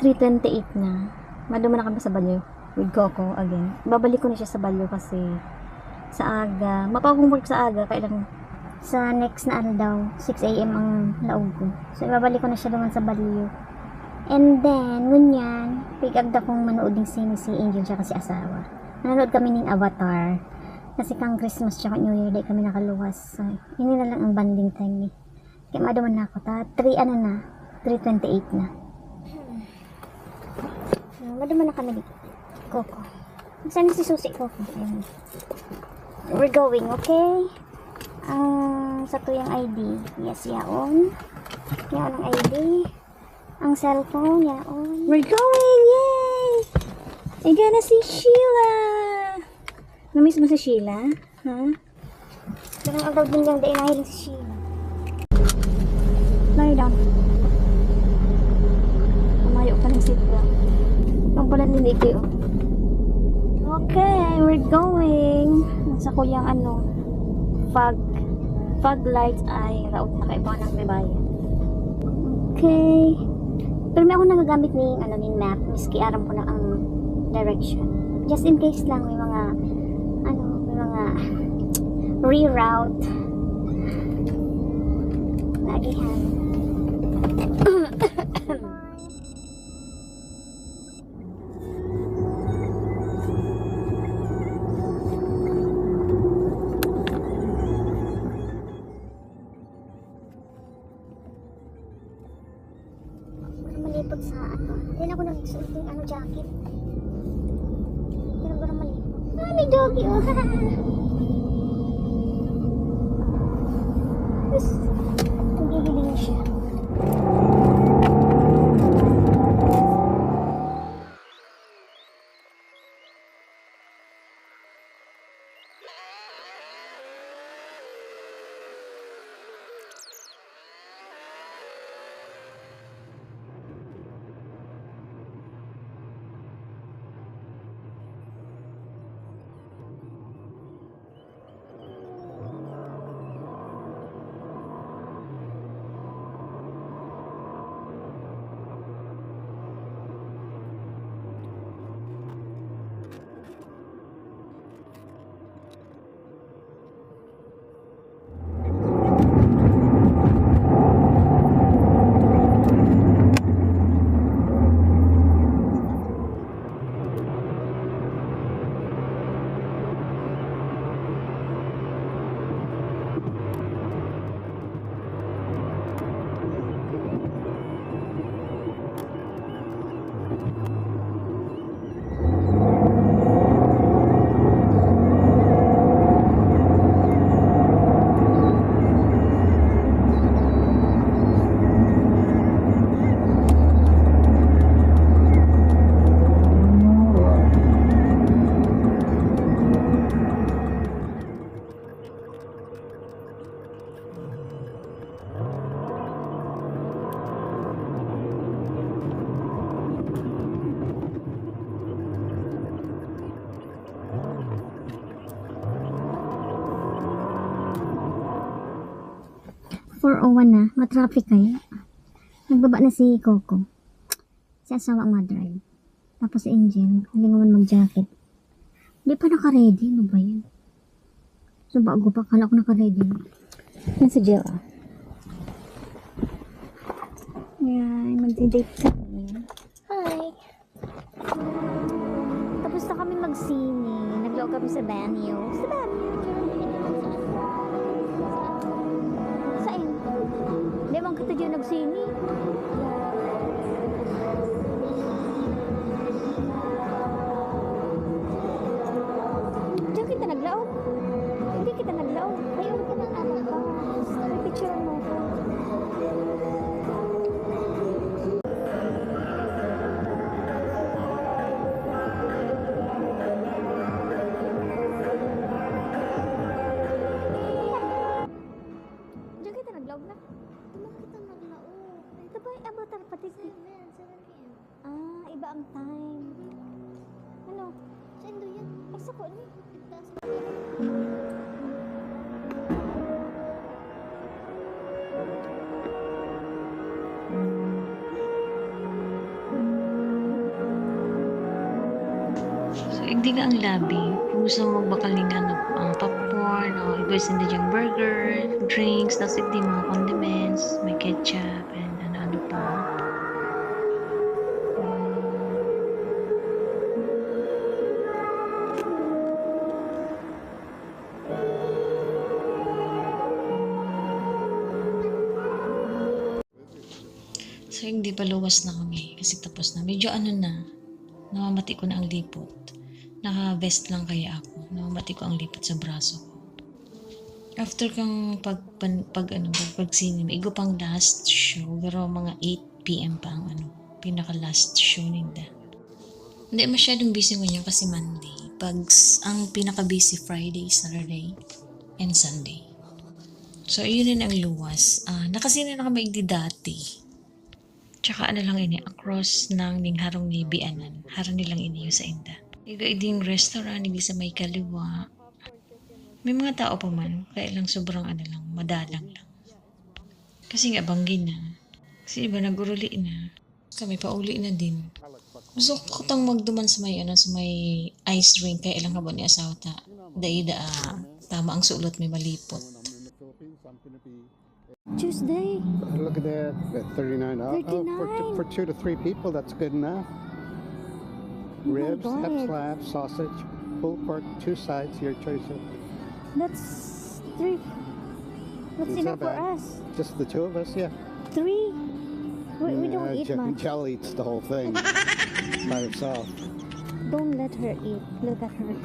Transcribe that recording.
3:28 na. Maduma na kami sa Balyo with Coco again. Babalik ko na siya sa Balyo kasi sa aga. Mapag-homework sa aga. Kaya lang sa next na ano daw, 6 AM ang laog ko. So, ibabalik ko na siya doon sa Balyo. And then, ngunyan, pick-up na kong manood ng sino si Angel siya kasi asawa. Nanonood kami ng Avatar. Kasi kang Christmas tsaka New Year, di kami nakaluwas. So, yun na lang ang banding time eh. Kaya madaman na ako. 3:28 na. Madaman na kami ni Coco. Saan si Susi Coco? Ayan. We're going, okay? Sa tuyang ID. Yes, yaon. Yaon ang ID. Ang cellphone, yaon. We're going! Yay! Iga na si Sheila! Namiss mo si Sheila? Ha? Parang ang tawag din niyang dainahin si Sheila. Lie down. Umayo pa ng seatbelt. Ang pala nilig kayo. Okay, we're going. Nasa kuyang fog lights ay raot na kaibahan ng babayan. Okay. Pero may ako nagagamit ng map. Miski aram ko na ang direction. Just in case lang may mga reroute. Nagihan. Malipot sa Hindi ako nagsuot ng jacket. Hindi na malipot. May doggy oh. Tapos, nagigiling siya. Na, matraffic kaya. Nagbaba na si Coco. Si asawa ang madrive. Tapos si Angel, hindi naman mag-jacket. Hindi pa naka-ready. Ano ba yan? So bago pa, kala ko naka-ready. Yan si Jill. Yan, mag-date kami. Hi! Tapos na kami mag-sini. Nag-log kami sa Banyo. Sa Banyo! Hindi man kita dyan nagsini. Diyan kita naglaog. Hindi kita naglaog. Ayaw ka ng anak ka. May picture mo. Diyan kita naglaog na. Avatar pati 7 AM. Iba ang time. Ano? Sa Indo yan. Ay, sa ko ni. Hindi nga ang labi. Kung gusto mo magbakal nga ng popcorn o guys hindi dyan burger, drinks, tapos hindi mga condiments, may ketchup, and ano-ano pa. So, hindi pa luwas na kami kasi tapos na. Medyo ano na, namamati ko na ang lipot. Naka-vest lang kaya ako. Namamati ko ang lipot sa braso ko. After kang pag cinema, igo pang last show, pero mga 8 p.m. pa ang pinaka last show nila. Hindi masyadong busy ngayon kasi Monday. Ang pinaka busy Friday, Saturday, and Sunday. So, yun din ang luwas. Nakasina na kami dati. Tsaka lang ini, across ng harong ni Bianan. Harang nilang ini sa inda. Iga iding restaurant, hindi sa may kaliwa. May mga tao pa man, kaya lang sobrang lang, madalang lang. Kasi nga banggin na. Kasi iba naguruli na. Kami pauli na din. Gusto ko tang magduman sa may ice rink, kaya lang ka ba ni asawa ta. Tama ang sulot, may malipot. Tuesday. Look at that, 39. 39. For 2 to 3 people, that's good enough. Ribs, God. hep slab, sausage, pulled pork, 2 sides, your choice. That's 3. That's It's enough not for bad. us. Just the 2 of us, yeah. 3. We don't eat much. Jell eats the whole thing by herself. Don't let her eat. Look at her.